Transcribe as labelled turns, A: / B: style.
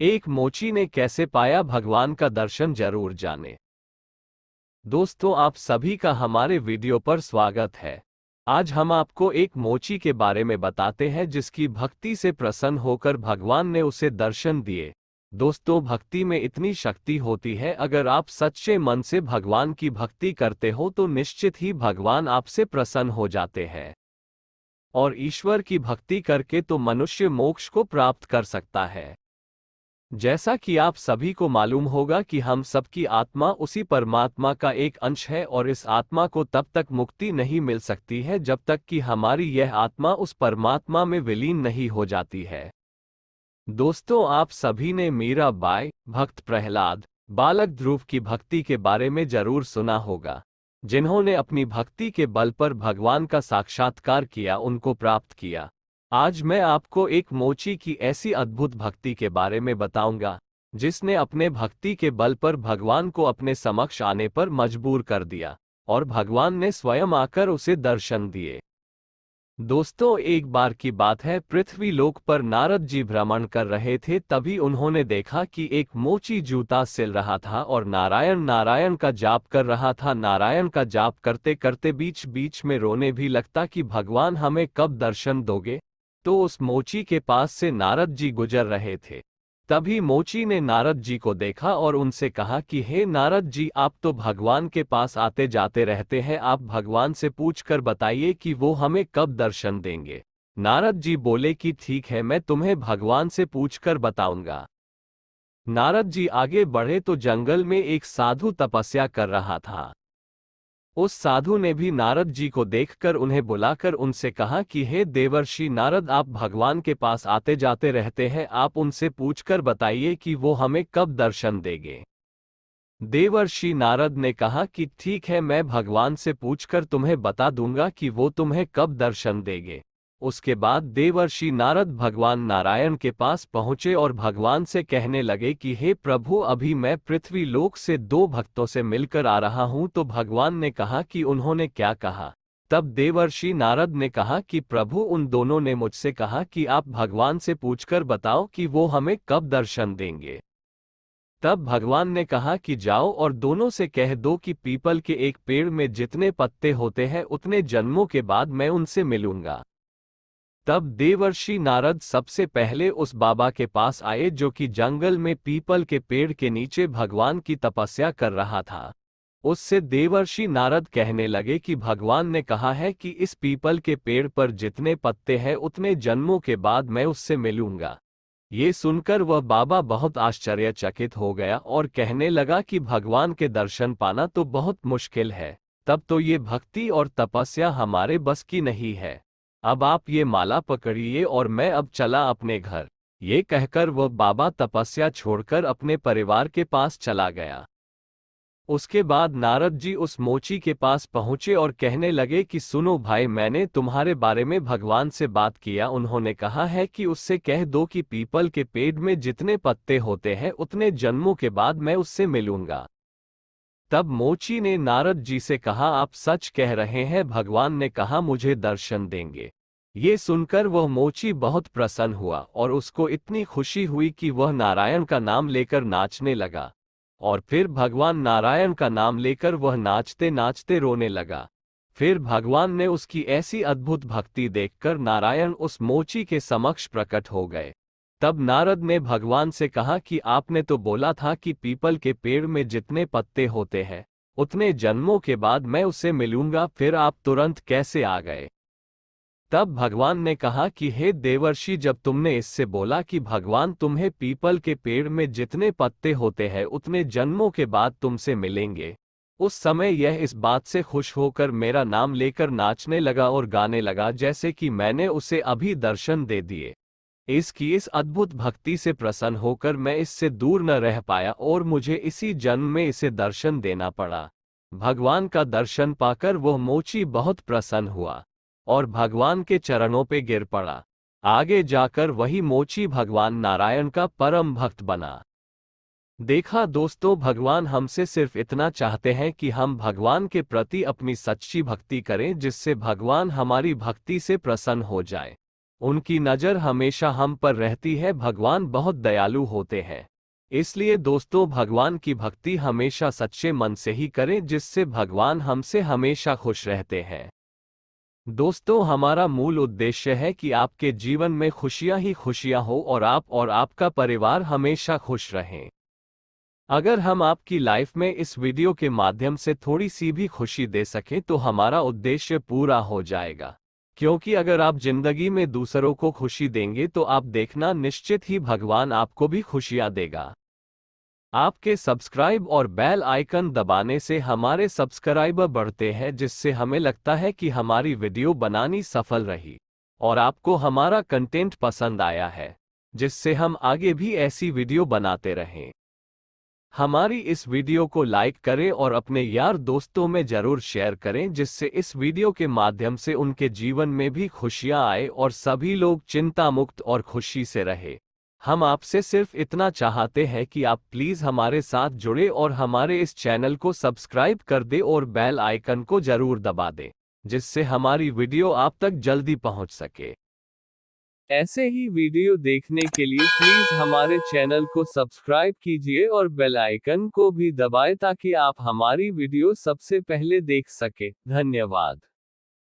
A: एक मोची ने कैसे पाया भगवान का दर्शन, जरूर जाने। दोस्तों, आप सभी का हमारे वीडियो पर स्वागत है। आज हम आपको एक मोची के बारे में बताते हैं जिसकी भक्ति से प्रसन्न होकर भगवान ने उसे दर्शन दिए। दोस्तों, भक्ति में इतनी शक्ति होती है, अगर आप सच्चे मन से भगवान की भक्ति करते हो तो निश्चित ही भगवान आपसे प्रसन्न हो जाते हैं। और ईश्वर की भक्ति करके तो मनुष्य मोक्ष को प्राप्त कर सकता है। जैसा कि आप सभी को मालूम होगा कि हम सबकी आत्मा उसी परमात्मा का एक अंश है, और इस आत्मा को तब तक मुक्ति नहीं मिल सकती है जब तक कि हमारी यह आत्मा उस परमात्मा में विलीन नहीं हो जाती है। दोस्तों, आप सभी ने मीराबाई, भक्त प्रहलाद, बालक ध्रुव की भक्ति के बारे में जरूर सुना होगा। जिन्होंने अपनी भक्ति के बल पर भगवान का साक्षात्कार किया, उनको प्राप्त किया। आज मैं आपको एक मोची की ऐसी अद्भुत भक्ति के बारे में बताऊंगा जिसने अपने भक्ति के बल पर भगवान को अपने समक्ष आने पर मजबूर कर दिया, और भगवान ने स्वयं आकर उसे दर्शन दिए। दोस्तों, एक बार की बात है, पृथ्वी लोक पर नारद जी भ्रमण कर रहे थे। तभी उन्होंने देखा कि एक मोची जूता सिल रहा था और नारायण नारायण का जाप कर रहा था। नारायण का जाप करते करते बीच बीच में रोने भी लगता कि भगवान हमें कब दर्शन दोगे। तो उस मोची के पास से नारद जी गुजर रहे थे। तभी मोची ने नारद जी को देखा और उनसे कहा कि हे नारद जी, आप तो भगवान के पास आते जाते रहते हैं, आप भगवान से पूछकर बताइए कि वो हमें कब दर्शन देंगे। नारद जी बोले कि ठीक है, मैं तुम्हें भगवान से पूछकर बताऊंगा। नारद जी आगे बढ़े तो जंगल में एक साधु तपस्या कर रहा था। उस साधु ने भी नारद जी को देखकर उन्हें बुलाकर उनसे कहा कि हे देवर्षि नारद, आप भगवान के पास आते जाते रहते हैं, आप उनसे पूछकर बताइए कि वो हमें कब दर्शन देंगे। देवर्षि नारद ने कहा कि ठीक है, मैं भगवान से पूछकर तुम्हें बता दूंगा कि वो तुम्हें कब दर्शन देंगे। उसके बाद देवर्षि नारद भगवान नारायण के पास पहुंचे और भगवान से कहने लगे कि हे प्रभु, अभी मैं पृथ्वी लोक से दो भक्तों से मिलकर आ रहा हूं। तो भगवान ने कहा कि उन्होंने क्या कहा। तब देवर्षि नारद ने कहा कि प्रभु, उन दोनों ने मुझसे कहा कि आप भगवान से पूछकर बताओ कि वो हमें कब दर्शन देंगे। तब भगवान ने कहा कि जाओ और दोनों से कह दो कि पीपल के एक पेड़ में जितने पत्ते होते हैं उतने जन्मों के बाद मैं उनसे मिलूंगा। तब देवर्षि नारद सबसे पहले उस बाबा के पास आए जो कि जंगल में पीपल के पेड़ के नीचे भगवान की तपस्या कर रहा था। उससे देवर्षि नारद कहने लगे कि भगवान ने कहा है कि इस पीपल के पेड़ पर जितने पत्ते हैं उतने जन्मों के बाद मैं उससे मिलूंगा। ये सुनकर वह बाबा बहुत आश्चर्यचकित हो गया और कहने लगा कि भगवान के दर्शन पाना तो बहुत मुश्किल है, तब तो ये भक्ति और तपस्या हमारे बस की नहीं है। अब आप ये माला पकड़िए और मैं अब चला अपने घर। ये कहकर वह बाबा तपस्या छोड़कर अपने परिवार के पास चला गया। उसके बाद नारद जी उस मोची के पास पहुंचे और कहने लगे कि सुनो भाई, मैंने तुम्हारे बारे में भगवान से बात किया। उन्होंने कहा है कि उससे कह दो कि पीपल के पेड़ में जितने पत्ते होते हैं उतने जन्मों के बाद मैं उससे मिलूंगा। तब मोची ने नारद जी से कहा, आप सच कह रहे हैं, भगवान ने कहा मुझे दर्शन देंगे। ये सुनकर वह मोची बहुत प्रसन्न हुआ और उसको इतनी खुशी हुई कि वह नारायण का नाम लेकर नाचने लगा। और फिर भगवान नारायण का नाम लेकर वह नाचते नाचते रोने लगा। फिर भगवान ने उसकी ऐसी अद्भुत भक्ति देखकर नारायण उस मोची के समक्ष प्रकट हो गए। तब नारद ने भगवान से कहा कि आपने तो बोला था कि पीपल के पेड़ में जितने पत्ते होते हैं उतने जन्मों के बाद मैं उससे मिलूंगा, फिर आप तुरंत कैसे आ गए। तब भगवान ने कहा कि हे देवर्षि, जब तुमने इससे बोला कि भगवान तुम्हें पीपल के पेड़ में जितने पत्ते होते हैं उतने जन्मों के बाद तुमसे मिलेंगे, उस समय यह इस बात से खुश होकर मेरा नाम लेकर नाचने लगा और गाने लगा जैसे कि मैंने उसे अभी दर्शन दे दिए। इसकी इस अद्भुत भक्ति से प्रसन्न होकर मैं इससे दूर न रह पाया और मुझे इसी जन्म में इसे दर्शन देना पड़ा। भगवान का दर्शन पाकर वह मोची बहुत प्रसन्न हुआ और भगवान के चरणों पे गिर पड़ा। आगे जाकर वही मोची भगवान नारायण का परम भक्त बना। देखा दोस्तों, भगवान हमसे सिर्फ इतना चाहते हैं कि हम भगवान के प्रति अपनी सच्ची भक्ति करें, जिससे भगवान हमारी भक्ति से प्रसन्न हो जाए। उनकी नज़र हमेशा हम पर रहती है। भगवान बहुत दयालु होते हैं। इसलिए दोस्तों, भगवान की भक्ति हमेशा सच्चे मन से ही करें, जिससे भगवान हमसे हमेशा खुश रहते हैं। दोस्तों, हमारा मूल उद्देश्य है कि आपके जीवन में खुशियां ही खुशियां हो और आप और आपका परिवार हमेशा खुश रहें। अगर हम आपकी लाइफ में इस वीडियो के माध्यम से थोड़ी सी भी खुशी दे सकें तो हमारा उद्देश्य पूरा हो जाएगा। क्योंकि अगर आप जिंदगी में दूसरों को खुशी देंगे तो आप देखना, निश्चित ही भगवान आपको भी खुशियां देगा। आपके सब्सक्राइब और बेल आइकन दबाने से हमारे सब्सक्राइबर बढ़ते हैं, जिससे हमें लगता है कि हमारी वीडियो बनानी सफल रही और आपको हमारा कंटेंट पसंद आया है, जिससे हम आगे भी ऐसी वीडियो बनाते रहें। हमारी इस वीडियो को लाइक करें और अपने यार दोस्तों में जरूर शेयर करें, जिससे इस वीडियो के माध्यम से उनके जीवन में भी खुशियां आए और सभी लोग चिंता मुक्त और खुशी से रहे। हम आपसे सिर्फ इतना चाहते हैं कि आप प्लीज़ हमारे साथ जुड़े और हमारे इस चैनल को सब्सक्राइब कर दे और बेल आइकन को जरूर दबा दें, जिससे हमारी वीडियो आप तक जल्दी पहुंच सके। ऐसे ही वीडियो देखने के लिए प्लीज हमारे चैनल को सब्सक्राइब कीजिए और बेल आइकन को भी दबाएं, ताकि आप हमारी वीडियो सबसे पहले देख सके। धन्यवाद।